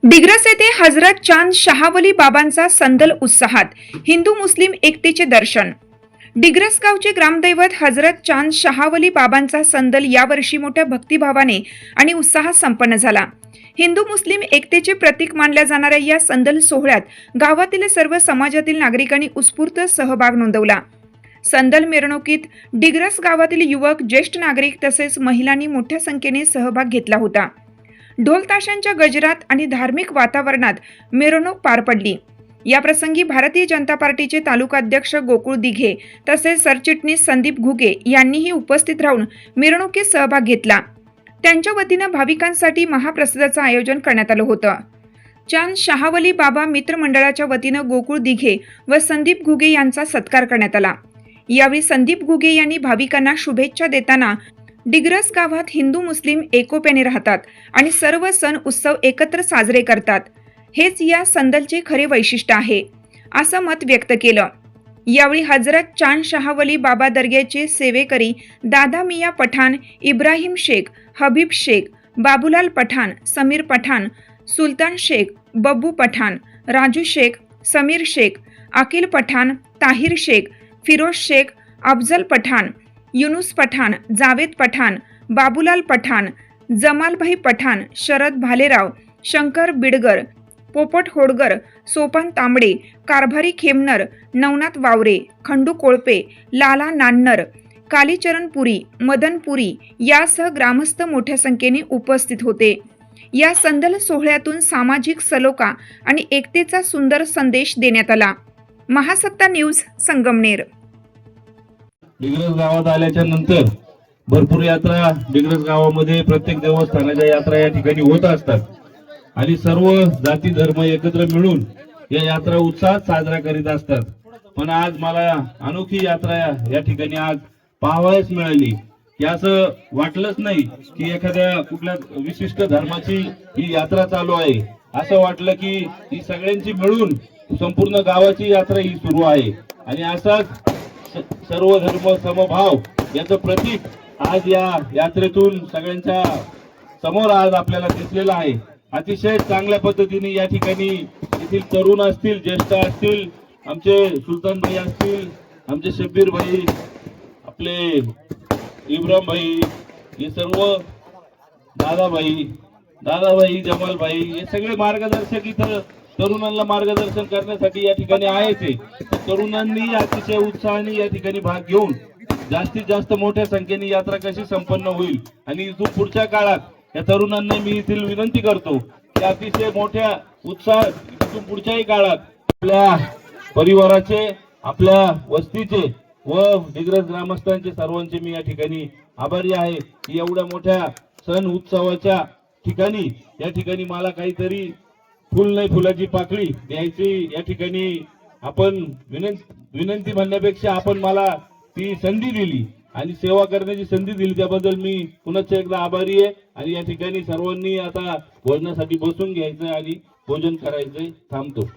दिग्रस येथे हजरत चांद शाहवली बाबांचा संदल उत्साहात हिंदू मुस्लिम एकतेचे दर्शन। दिग्रस गावचे ग्रामदैवत हजरत चांद शाहवली बाबांचा संदल यावर्षी मोठ्या भक्तिभावाने आणि उत्साहात संपन्न झाला। हिंदू मुस्लिम एकतेचे प्रतीक मानल्या जाणाऱ्या या संदल सोहळ्यात गावातील सर्व समाजातील नागरिकांनी उत्स्फूर्त सहभाग नोंदवला। संदल मिरवणुकीत दिग्रस गावातील युवक, ज्येष्ठ नागरिक तसेच महिलांनी मोठ्या संख्येने सहभाग घेतला होता। ढोल ताशांच्या गजरात आणि धार्मिक वातावरणात मिरवणूक पार पडली। या प्रसंगी भारतीय जनता पार्टीचे तालुकाध्यक्ष गोकुळ दिघे तसेच सरचिटणीस संदीप घुगे यांनीही उपस्थित राहून मिरवणुकीत सहभाग घेतला। त्यांच्या वतीनं भाविकांसाठी महाप्रसादाचं आयोजन करण्यात आलं होतं। चांद शाहवली बाबा मित्र मंडळाच्या वतीनं गोकुळ दिघे व संदीप घुगे यांचा सत्कार करण्यात आला। यावेळी संदीप घुगे यांनी भाविकांना शुभेच्छा देताना दिग्रस गावात हिंदू मुस्लिम एकोप्याने राहतात आणि सर्व सण उत्सव एकत्र साजरे करतात, हेच या संदलचे खरे वैशिष्ट्य आहे, असं मत व्यक्त केलं। यावेळी हजरत चांद शाहवली बाबा दर्ग्याचे सेवेकरी दादा मिया पठाण, इब्राहिम शेख, हबीब शेख, बाबूलाल पठाण, समीर पठाण, सुलतान शेख, बब्बू पठाण, राजू शेख, समीर शेख, अकील पठाण, ताहिर शेख, फिरोज शेख, अफजल पठाण, युनुस पठाण, जावेद पठाण, बाबूलाल पठाण, जमालभाई पठाण, शरद भालेराव, शंकर बिडगर, पोपट होडगर, सोपान तांबडे, कारभारी खेमनर, नवनाथ वावरे, खंडू कोळपे, लाला नान्नर, कालीचरण पुरी, मदन पुरी यासह ग्रामस्थ मोठ्या संख्येने उपस्थित होते। या संदल सोहळ्यातून सामाजिक सलोखा आणि एकतेचा सुंदर संदेश देण्यात आला। महासत्ता न्यूज, संगमनेर। दिग्रस गावात आल्याच्या नंतर भरपूर यात्रा दिग्रस गावामध्ये प्रत्येक देवस्थानाच्या यात्रा या ठिकाणी होत असतात आणि सर्व जाती धर्म एकत्र मिळून या यात्रा उत्साहात साजरा करीत असतात। पण आज मला अनोखी यात्रा या ठिकाणी आज पाहावयास मिळाली की असं वाटलंच नाही की एखाद्या कुठल्या विशिष्ट धर्माची ही यात्रा चालू आहे। असं वाटलं की ही सगळ्यांची मिळून संपूर्ण गावाची यात्रा ही सुरू आहे आणि असाच सर्व धर्म समभाव याचं प्रतीक आज या यात्रेतून सगळ्यांच्या समोर आज आपल्याला दिसलेलं आहे। अतिशय चांगल्या पद्धतीने या ठिकाणी येथील तरुण असतील, ज्येष्ठ असतील, आमचे सुलतान भाई असतील, आमचे शब्बीर भाई, आपले इब्राहिम भाई, हे सर्व दादाभाई, जमाल भाई, हे सगळे मार्गदर्शक इथं तरुणांना मार्गदर्शन करण्यासाठी या ठिकाणी आहे। तरुणांनी अतिशय उत्साहाने या ठिकाणी भाग घेऊन जास्तीत जास्त मोठ्या संख्येने यात्रा कशी संपन्न होईल आणि इथून पुढच्या काळात या तरुणांना मी इथील विनंती करतो की अतिशय मोठ्या उत्साहात इथून पुढच्याही काळात आपल्या परिवाराचे, आपल्या वस्तीचे व दिग्रस ग्रामस्थांचे सर्वांचे मी या ठिकाणी आभारी आहे की एवढ्या मोठ्या सण उत्सवाच्या ठिकाणी या ठिकाणी मला काहीतरी फुल नाही फुलाची पाकळी द्यायची या ठिकाणी आपण विनंती म्हणण्यापेक्षा आपण मला ती संधी दिली आणि सेवा करण्याची संधी दिली, त्याबद्दल मी पुन्हा एकदा आभारी आहे। आणि या ठिकाणी सर्वांनी आता भोजनासाठी बसून घ्यायचं आणि भोजन करायचंय। थांबतो।